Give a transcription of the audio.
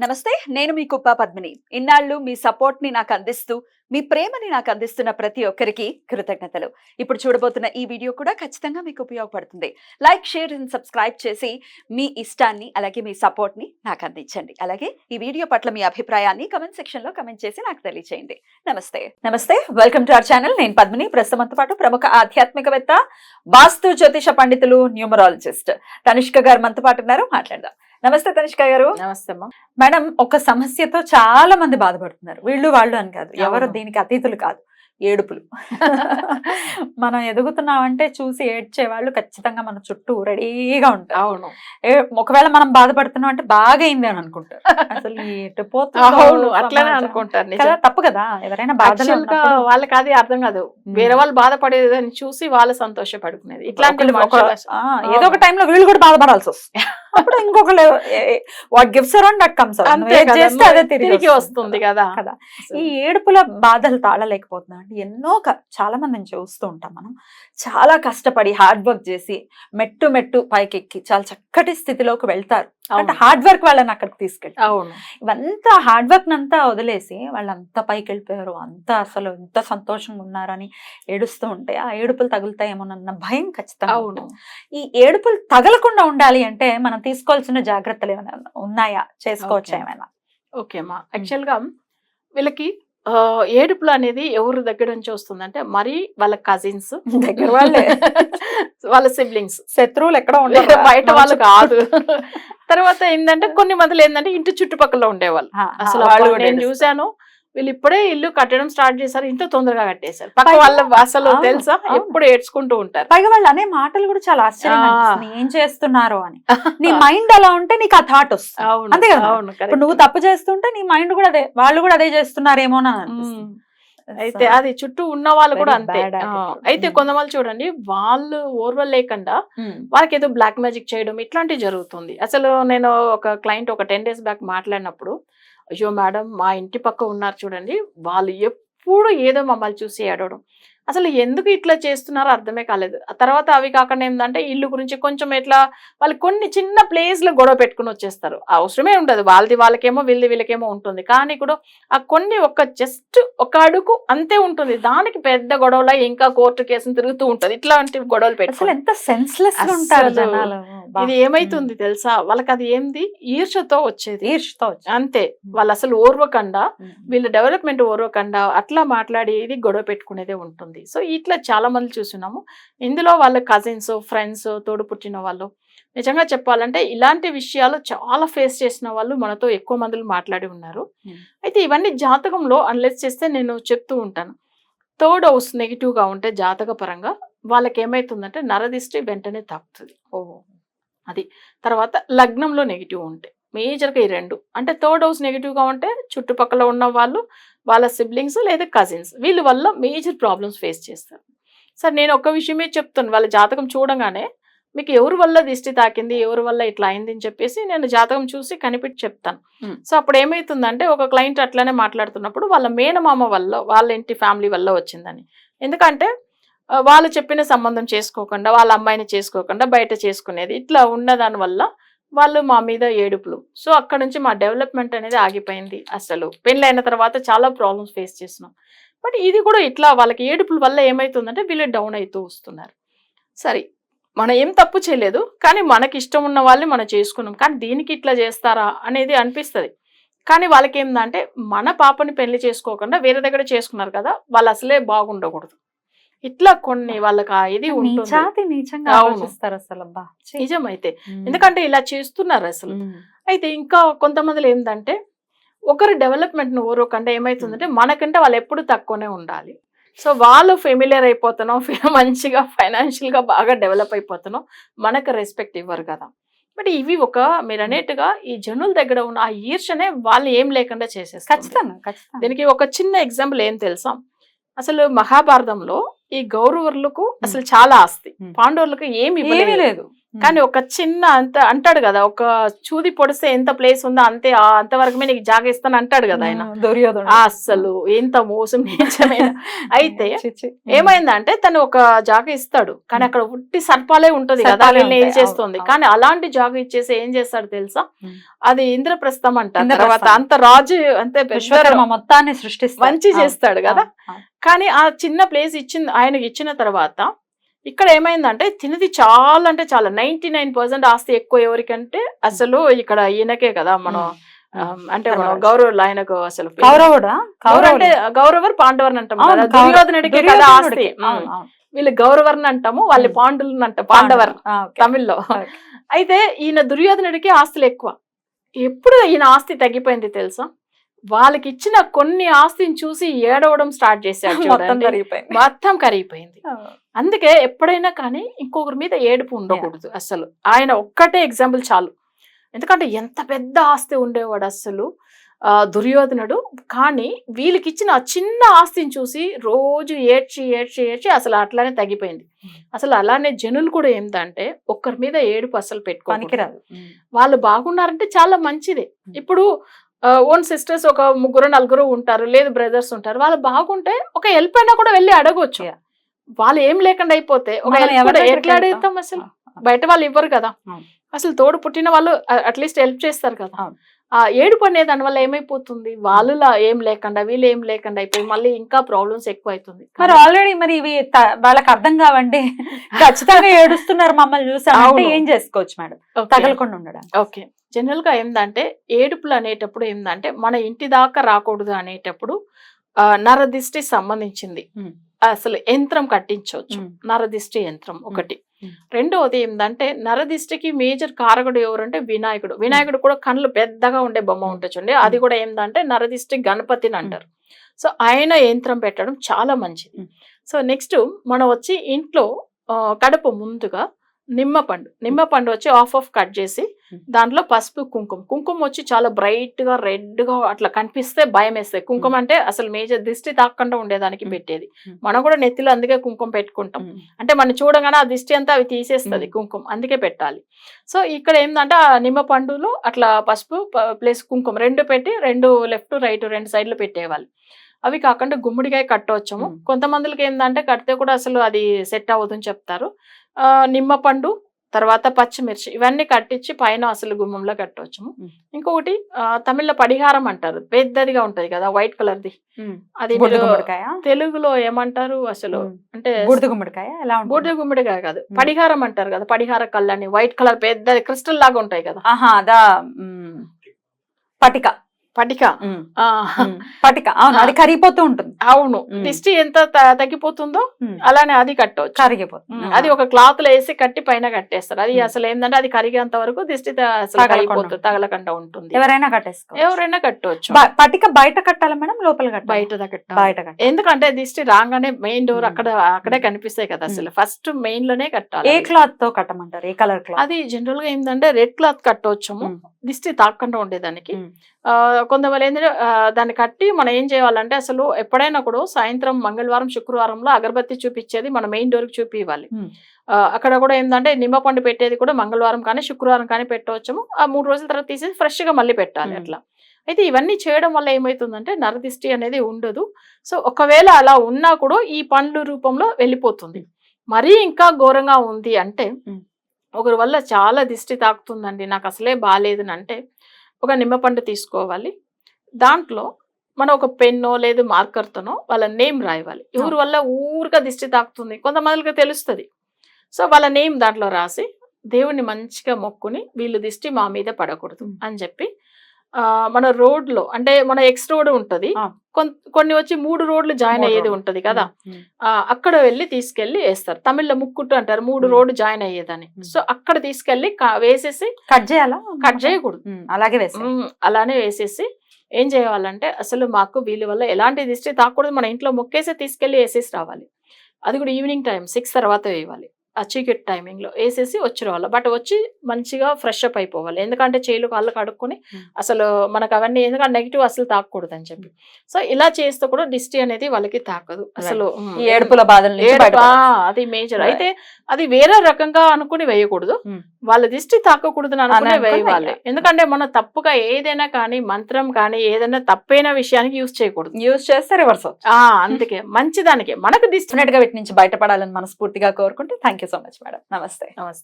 నమస్తే, నేను మీ కుప్ప పద్మిని. ఇన్నాళ్ళు మీ సపోర్ట్ ని నాకు అందిస్తూ, మీ ప్రేమని నాకు అందిస్తున్న ప్రతి ఒక్కరికి కృతజ్ఞతలు. ఇప్పుడు చూడబోతున్న ఈ వీడియో కూడా ఖచ్చితంగా మీకు ఉపయోగపడుతుంది. లైక్, షేర్ అండ్ సబ్స్క్రైబ్ చేసి మీ ఇష్టాన్ని అలాగే మీ సపోర్ట్ ని నాకు అందించండి. అలాగే ఈ వీడియో పట్ల మీ అభిప్రాయాన్ని కమెంట్ సెక్షన్ లో కమెంట్ చేసి నాకు తెలియజేయండి. నమస్తే, వెల్కమ్ టు అవర్ ఛానల్. నేను పద్మిని. ప్రస్తుతంతో పాటు ప్రముఖ ఆధ్యాత్మికవేత్త, వాస్తు జ్యోతిష పండితులు, న్యూమరాలజిస్ట్ తనిష్క గారు మనతో పాటు ఉన్నారు. మాట్లాడదాం. నమస్తే తనిష్క గారు. నమస్తే అమ్మా. మేడం, ఒక సమస్యతో చాలా మంది బాధపడుతున్నారు. వీళ్ళు వాళ్ళు అని కాదు, ఎవరు దీనికి అతీతులు కాదు. ఏడుపులు. మనం ఎదుగుతున్నామంటే చూసి ఏడ్చే వాళ్ళు ఖచ్చితంగా మన చుట్టూ రెడీగా ఉంటారు. అవును. ఒకవేళ మనం బాధపడుతున్నాం అంటే బాగా అయింది అని అనుకుంటారు. అసలు ఎటు అవును, అట్లనే అనుకుంటారు. కదా, తప్పు కదా. ఎవరైనా బాధలు వాళ్ళకి అది అర్థం కాదు. వేరే వాళ్ళు బాధపడేదని చూసి వాళ్ళు సంతోషపడుకునేది. ఇట్లాంటి ఏదో ఒక టైంలో వీళ్ళు కూడా బాధపడాల్సి వస్తుంది. అప్పుడు ఇంకొకరు what gives around that comes around చేస్తే అదే తిరిగి వస్తుంది కదా. ఈ ఏడుపుల బాధలు తాళలేకపోతున్నా ఎన్నో చాలా మందిని చూస్తూ ఉంటాం. మనం చాలా కష్టపడి హార్డ్ వర్క్ చేసి మెట్టు మెట్టు పైకెక్కి చాలా చక్కటి స్థితిలోకి వెళ్తారు. అంటే హార్డ్ వర్క్ వాళ్ళని అక్కడికి తీసుకెళ్తారు. అవును. ఇవంతా హార్డ్ వర్క్ నంతా వదిలేసి వాళ్ళంతా పైకి వెళ్ళిపోయారు, అంతా అసలు ఎంత సంతోషంగా ఉన్నారని ఏడుస్తూ ఉంటే ఆ ఏడుపులు తగులుతాయేమోనన్న భయం ఖచ్చితంగా. అవును. ఈ ఏడుపులు తగలకుండా ఉండాలి అంటే మనం తీసుకోవాల్సిన జాగ్రత్తలు ఏమైనా ఉన్నాయా, చేసుకోవచ్చా ఏమైనా? ఓకే అమ్మా. యాక్చువల్ గా వీళ్ళకి ఏడుపులు అనేది ఎవరి దగ్గర నుంచి వస్తుందంటే మరి వాళ్ళ కజిన్స్ దగ్గర వాళ్ళే, వాళ్ళ సిబ్లింగ్స్, శత్రువులు ఎక్కడ బయట వాళ్ళు కాదు. తర్వాత ఏంటంటే కొన్ని మందులు ఏంటంటే ఇంటి చుట్టుపక్కల ఉండేవాళ్ళు. అసలు నేను చూసాను, వీళ్ళు ఇప్పుడే ఇల్లు కట్టడం స్టార్ట్ చేశారు, ఇంత తొందరగా కట్టేశారు. పక్క వాళ్ళ అసలు తెలుసా ఎప్పుడు ఏడ్చుకుంటూ ఉంటారు. పైగా వాళ్ళు అనే మాటలు కూడా చాలా ఆశ్చర్యం, ఏం చేస్తున్నారు అని. నీ మైండ్ అలా ఉంటే నీకు ఆ థాట్ వస్తుంది. అంతే కదా. ఇప్పుడు నువ్వు తప్పు చేస్తుంటే నీ మైండ్ కూడా అదే, వాళ్ళు కూడా అదే చేస్తున్నారేమో అని. అయితే అది చుట్టూ ఉన్న వాళ్ళు కూడా అంతే. అయితే కొంతమంది చూడండి, వాళ్ళు ఓర్వలేకుండా వాళ్ళకి ఏదో బ్లాక్ మ్యాజిక్ చేయడం ఇట్లాంటివి జరుగుతుంది. అసలు నేను ఒక క్లయింట్ ఒక 10 days బ్యాక్ మాట్లాడినప్పుడు, అయ్యో మేడం, మా ఇంటి పక్క ఉన్నారు చూడండి, వాళ్ళు ఎప్పుడు ఏదో మమ్మల్ని చూసి ఏడవడం, అసలు ఎందుకు ఇట్లా చేస్తున్నారో అర్థమే కాలేదు. ఆ తర్వాత అవి కాకుండా ఏంటంటే ఇల్లు గురించి కొంచెం ఎట్లా వాళ్ళు కొన్ని చిన్న ప్లేస్ లో గొడవ పెట్టుకుని వచ్చేస్తారు. అవసరమే ఉండదు, వాళ్ళది వాళ్ళకేమో వీళ్ళది వీళ్ళకేమో ఉంటుంది. కానీ కూడా ఆ కొన్ని జస్ట్ ఒక అడుగు అంతే ఉంటుంది, దానికి పెద్ద గొడవల ఇంకా కోర్టు కేసులు తిరుగుతూ ఉంటది. ఇట్లాంటి గొడవలు పెట్టుకుని ఎంత సెన్స్లెస్ ఉంటారు జనాలు. ఇది ఏమైతుంది తెలుసా, వాళ్ళకి అది ఏంది ఈర్షతో వచ్చేది. ఈర్షతో అంతే. వాళ్ళు అసలు ఓర్వకుండా, వీళ్ళ డెవలప్మెంట్ ఓర్వకుండా అట్లా మాట్లాడి ఇది గొడవ పెట్టుకునేదే ఉంటుంది. సో ఇట్లా చాలా మంది చూస్తున్నాము. ఇందులో వాళ్ళ కజిన్స్, ఫ్రెండ్స్, తోడు పుట్టిన వాళ్ళు, నిజంగా చెప్పాలంటే ఇలాంటి విషయాలు చాలా ఫేస్ చేసిన వాళ్ళు మనతో ఎక్కువ మందులు మాట్లాడి ఉన్నారు. అయితే ఇవన్నీ జాతకంలో అనలైజ్ చేస్తే నేను చెప్తూ ఉంటాను, థర్డ్ హౌస్ నెగిటివ్ గా ఉంటే జాతక పరంగా వాళ్ళకి ఏమైతుందంటే నరదిష్టి వెంటనే తాకుతుంది. అది తర్వాత లగ్నంలో నెగిటివ్ ఉంటే మేజర్గా ఈ రెండు, అంటే థర్డ్ హౌస్ నెగిటివ్ గా ఉంటే చుట్టుపక్కల ఉన్న వాళ్ళు, వాళ్ళ సిబ్లింగ్స్ లేదా కజిన్స్, వీళ్ళ వల్ల మేజర్ ప్రాబ్లమ్స్ ఫేస్ చేస్తారు. సార్ నేను ఒక విషయమే చెప్తాను, వాళ్ళ జాతకం చూడగానే మీకు ఎవరి వల్ల దిష్టి తాకింది, ఎవరి వల్ల ఇట్లా అయింది అని చెప్పేసి నేను జాతకం చూసి కనిపెట్టి చెప్తాను. సో అప్పుడు ఏమైతుందంటే ఒక క్లయింట్ అట్లానే మాట్లాడుతున్నప్పుడు వాళ్ళ మేనమామ వల్ల, వాళ్ళ ఇంటి ఫ్యామిలీ వల్ల వచ్చిందని. ఎందుకంటే వాళ్ళు చెప్పిన సంబంధం చేసుకోకుండా, వాళ్ళ అమ్మాయిని చేసుకోకుండా బయట చేసుకునేది, ఇట్లా ఉన్నదాని వల్ల వాళ్ళు మా మీద ఏడుపులు. సో అక్కడ నుంచి మా డెవలప్మెంట్ అనేది ఆగిపోయింది. అసలు పెళ్ళైన తర్వాత చాలా ప్రాబ్లమ్స్ ఫేస్ చేస్తున్నాం. బట్ ఇది కూడా ఇట్లా వాళ్ళకి ఏడుపుల వల్ల ఏమవుతుందంటే వీళ్ళు డౌన్ అవుతూ వస్తున్నారు. సరే, మనం ఏం తప్పు చేయలేదు, కానీ మనకి ఇష్టం ఉన్న వాళ్ళని మనం చేసుకున్నాం, కానీ దీనికి ఇట్లా చేస్తారా అనేది అనిపిస్తుంది. కానీ వాళ్ళకి ఏంటంటే మన పాపని పెళ్లి చేసుకోకుండా వేరే దగ్గర చేసుకున్నారు కదా, వాళ్ళు అసలే బాగుండకూడదు. ఇట్లా కొన్ని వాళ్ళకి ఇది నిజమైతే, ఎందుకంటే ఇలా చేస్తున్నారు అసలు. అయితే ఇంకా కొంతమందిలో ఏంటంటే ఒకరి డెవలప్మెంట్ ను ఓరకంటే ఏమైతుందంటే మనకంటే వాళ్ళు ఎప్పుడు తక్కువనే ఉండాలి. సో వాళ్ళు ఫెమిలియర్ అయిపోతున్నాం, మంచిగా ఫైనాన్షియల్ గా బాగా డెవలప్ అయిపోతున్నాం, మనకు రెస్పెక్ట్ ఇవ్వరు కదా. బట్ ఇవి మీరు అనేట్టుగా ఈ జనుల దగ్గర ఉన్న ఆ ఈర్షనే వాళ్ళు ఏం లేకుండా చేసేస్తారు. ఖచ్చితంగా. దీనికి ఒక చిన్న ఎగ్జాంపుల్ ఏం తెలుసా, అసలు మహాభారతంలో ఈ గౌరవులకు అసలు చాలా ఆస్తి, పాండవులకు ఏమి లేదు. కానీ ఒక చిన్న అంటాడు కదా, ఒక చూది పొడిస్తే ఎంత ప్లేస్ ఉందో అంతవరకుమే నీకు జాగ ఇస్తాను అంటాడు కదా ఆయన. అస్సలు ఎంత మోసం నీచమైన. అయితే ఏమైందంటే తను ఒక జాగ ఇస్తాడు, కానీ అక్కడ ఉట్టి సర్పాలే ఉంటది కదా, వీళ్ళని ఏం చేస్తుంది. కానీ అలాంటి జాగ ఇచ్చేసి ఏం చేస్తాడు తెలుసా, అది ఇంద్రప్రస్థం అంటారు. తర్వాత అంత రాజు అంతే మొత్తాన్ని సృష్టిస్తాడు, మంచి చేస్తాడు కదా. కానీ ఆ చిన్న ప్లేస్ ఆయనకి ఇచ్చిన తర్వాత ఇక్కడ ఏమైందంటే తినది చాలా అంటే చాలా 99% ఆస్తి ఎక్కువ ఎవరికంటే అసలు ఇక్కడ ఈయనకే కదా. మనం అంటే మనం గౌరవులు ఆయనకు అసలు గౌరవర్ పాండవర్ని అంటాం కదా, దుర్యోధనుడికి కదా ఆస్తి. వీళ్ళు గౌరవర్ని అంటాము, వాళ్ళు పాండవులను అంటాం, పాండవర్ తమిళ్లో. అయితే ఈయన దుర్యోధనుడికి ఆస్తులు ఎక్కువ. ఎప్పుడు ఈయన ఆస్తి తగ్గిపోయింది తెలుసా, వాళ్ళకి ఇచ్చిన కొన్ని ఆస్తిని చూసి ఏడవడం స్టార్ట్ చేశాడు. మొత్తం కరిగిపోయింది. అందుకే ఎప్పుడైనా కానీ ఇంకొకరి మీద ఏడుపు ఉండకూడదు అసలు. ఆయన ఒక్కటే ఎగ్జాంపుల్ చాలు. ఎందుకంటే ఎంత పెద్ద ఆస్తి ఉండేవాడు అసలు దుర్యోధనుడు. కానీ వీళ్ళకి ఇచ్చిన ఆ చిన్న ఆస్తిని చూసి రోజు ఏడ్చి ఏడ్చి ఏడ్చి అసలు అట్లానే తగ్గిపోయింది. అసలు అలానే జనులు కూడా ఏంటంటే ఒక్కరి మీద ఏడుపు అసలు పెట్టుకోనికి రాదు. వాళ్ళు బాగున్నారంటే చాలా మంచిదే. ఇప్పుడు ఓన్ సిస్టర్స్ ఒక 3-4 ఉంటారు, లేదు బ్రదర్స్ ఉంటారు, వాళ్ళు బాగుంటే ఒక హెల్ప్ అయినా కూడా వెళ్ళి అడగొచ్చు. వాళ్ళు ఏం లేకుండా అయిపోతే ఒక ఎట్లా అడుగుతాం అసలు, బయట వాళ్ళు ఇవ్వరు కదా. అసలు తోడు పుట్టిన వాళ్ళు అట్లీస్ట్ హెల్ప్ చేస్తారు కదా. ఆ ఏడుపు అనే దాని వల్ల ఏమైపోతుంది, వాళ్ళలో ఏం లేకుండా వీళ్ళు ఏం లేకుండా అయిపోయి మళ్ళీ ఇంకా ప్రాబ్లమ్స్ ఎక్కువ అవుతుంది. మరి ఆల్రెడీ మరి ఇవి వాళ్ళకి అర్థం కావండి, ఖచ్చితంగా ఏడుస్తున్నారు మమ్మల్ని చూసి, ఏం చేసుకోవచ్చు మేడం తగలకుండా ఉండడం? ఓకే, జనరల్ గా ఏంటంటే ఏడుపులు అనేటప్పుడు ఏంటంటే మన ఇంటి దాకా రాకూడదు అనేటప్పుడు నరదిష్టి సంబంధించింది అసలు యంత్రం కట్టించవచ్చు, నరదిష్టి యంత్రం ఒకటి. రెండవది ఏంటంటే నరదిష్టికి మేజర్ కారకుడు ఎవరంటే వినాయకుడు. వినాయకుడు కూడా కళ్ళు పెద్దగా ఉండే బొమ్మ ఉంటుంది చూడండి, అది కూడా ఏంటంటే నరదిష్టి గణపతిని అంటారు. సో ఆయన యంత్రం పెట్టడం చాలా మంచిది. సో నెక్స్ట్ మనం వచ్చి ఇంట్లో కడుపు ముందుగా నిమ్మపండు వచ్చి ఆఫ్ కట్ చేసి దాంట్లో పసుపు కుంకుమ వచ్చి చాలా బ్రైట్ గా రెడ్ గా అట్లా కనిపిస్తే భయం వేస్తాయి. కుంకుమ అంటే అసలు మేజర్ దిష్టి తాకుండా ఉండేదానికి పెట్టేది. మనం కూడా నెత్తిలో అందుకే కుంకుమ పెట్టుకుంటాం, అంటే మనం చూడగానే ఆ దిష్టి అంతా అవి తీసేస్తుంది కుంకుమ, అందుకే పెట్టాలి. సో ఇక్కడ ఏంటంటే ఆ నిమ్మపండులో అట్లా పసుపు ప్లస్ కుంకుమ రెండు పెట్టి, రెండు లెఫ్ట్ రైట్ రెండు సైడ్లు పెట్టేవాళ్ళు. అవి కాకుండా గుమ్మడికాయ కట్టవచ్చాము. కొంతమందికి ఏంటంటే కడితే కూడా అసలు అది సెట్ అవ్వదని చెప్తారు. నిమ్మపండు తర్వాత పచ్చిమిర్చి ఇవన్నీ కట్టించి పైన అసలు గుమ్మంలో కట్టవచ్చాము. ఇంకొకటి తమిళ్లో పడిహారం అంటారు, పెద్దదిగా ఉంటది కదా వైట్ కలర్ది, అది తెలుగులో ఏమంటారు అసలు అంటే బూడిద గుమ్మడికాయ. బూడిద గుమ్మడికాయ కాదు, పడిహారం అంటారు కదా, పడిహార కళ్ళని వైట్ కలర్ పెద్దది క్రిస్టల్ లాగా ఉంటాయి కదా. అదా పటిక అవును, అది కరిగిపోతూ ఉంటుంది. అవును, దిష్టి ఎంత తగ్గిపోతుందో అలానే అది కట్టవచ్చు, కరిగిపోతుంది. అది ఒక క్లాత్ లో వేసి కట్టి పైన కట్టేస్తారు. అది అసలు ఏంటంటే అది కరిగేంత వరకు దిష్టి కరిగిపోతుంది, తగలకుండా ఉంటుంది. ఎవరైనా కట్టవచ్చు. పటిక బయట కట్టాలి మేడం, లోపల బయట ఎందుకంటే దిష్టి రాగానే మెయిన్ డోర్ అక్కడే కనిపిస్తాయి కదా, అసలు ఫస్ట్ మెయిన్ లోనే కట్టాలి. ఏ క్లాత్ తో కట్టమంటారు, ఏ కలర్ క్లాత్? అది జనరల్ గా ఏంటంటే రెడ్ క్లాత్ కట్టవచ్చాము దిష్టి తాకుండా ఉండేదానికి. కొంతమంది ఏంటంటే దాన్ని కట్టి మనం ఏం చేయాలంటే అసలు ఎప్పుడైనా కూడా సాయంత్రం మంగళవారం శుక్రవారంలో అగరబత్తి చూపించేది మన మెయిన్ డోర్ కి చూపివ్వాలి. అక్కడ కూడా ఏంటంటే నిమ్మపండు పెట్టేది కూడా మంగళవారం కానీ శుక్రవారం కానీ పెట్టవచ్చాము. ఆ 3 రోజుల తర్వాత తీసేసి ఫ్రెష్ గా మళ్ళీ పెట్టాలి అట్లా. అయితే ఇవన్నీ చేయడం వల్ల ఏమైతుందంటే నరదిష్టి అనేది ఉండదు. సో ఒకవేళ అలా ఉన్నా కూడా ఈ పండ్లు రూపంలో వెళ్ళిపోతుంది. మరీ ఇంకా ఘోరంగా ఉంది అంటే ఒకరి వల్ల చాలా దిష్టి తాకుతుందండి, నాకు అసలే బాగాలేదు అంటే ఒక నిమ్మపండు తీసుకోవాలి. దాంట్లో మనం ఒక పెన్నో లేదు మార్కర్తోనో వాళ్ళ నేమ్ రాయాలి. ఎవరి వల్ల ఊరిగా దిష్టి తాకుతుంది కొంతమందికి తెలుస్తుంది. సో వాళ్ళ నేమ్ దాంట్లో రాసి దేవుణ్ణి మంచిగా మొక్కుని వీళ్ళు దిష్టి మా మీద పడకూడదు అని చెప్పి మన రోడ్లో అంటే మన ఎక్స్ రోడ్ ఉంటది, కొన్ని వచ్చి 3 రోడ్లు జాయిన్ అయ్యేది ఉంటది కదా, అక్కడ వెళ్ళి తీసుకెళ్లి వేస్తారు. తమిళ్లో ముక్కుట్టు అంటారు, 3 రోడ్డు జాయిన్ అయ్యేదని. సో అక్కడ తీసుకెళ్లి వేసేసి కట్ చేయకూడదు, అలానే వేసేసి ఏం చేయాలంటే అసలు మాకు వీళ్ళ వల్ల ఎలాంటి దిష్టి తాకూడదు, మన ఇంట్లో మొక్కేసి తీసుకెళ్లి వేసేసి రావాలి. అది కూడా ఈవినింగ్ టైం 6 తర్వాత వేయాలి. ఆ చీకటి టైమింగ్ లో వేసేసి వచ్చిరావాలి. బట్ వచ్చి మంచిగా ఫ్రెష్ అప్ అయిపోవాలి. ఎందుకంటే చేలు కాళ్ళు కడుక్కొని అసలు మనకు అవన్నీ ఎందుకంటే నెగిటివ్ అసలు తాకూడదు అని చెప్పి. సో ఇలా చేస్తే కూడా దిష్టి అనేది వాళ్ళకి తాకదు అసలు. ఈ ఏడుపుల బాధల నుంచి అది మేజర్. అయితే అది వేరే రకంగా అనుకుని వేయకూడదు, వాళ్ళ దిష్టి తాకకూడదు అని అనుకుని వేయాలి. ఎందుకంటే మనం తప్పుగా ఏదైనా కానీ మంత్రం కానీ ఏదైనా తప్పైన విషయానికి యూజ్ చేయకూడదు. యూజ్ చేస్తే రివర్స్ అందుకే మంచిదానికి మనకు దిష్టి వీటి నుంచి బయటపడాలని మనస్ఫూర్తిగా కోరుకుంటే thank you so much madam. నమస్తే. నమస్తే.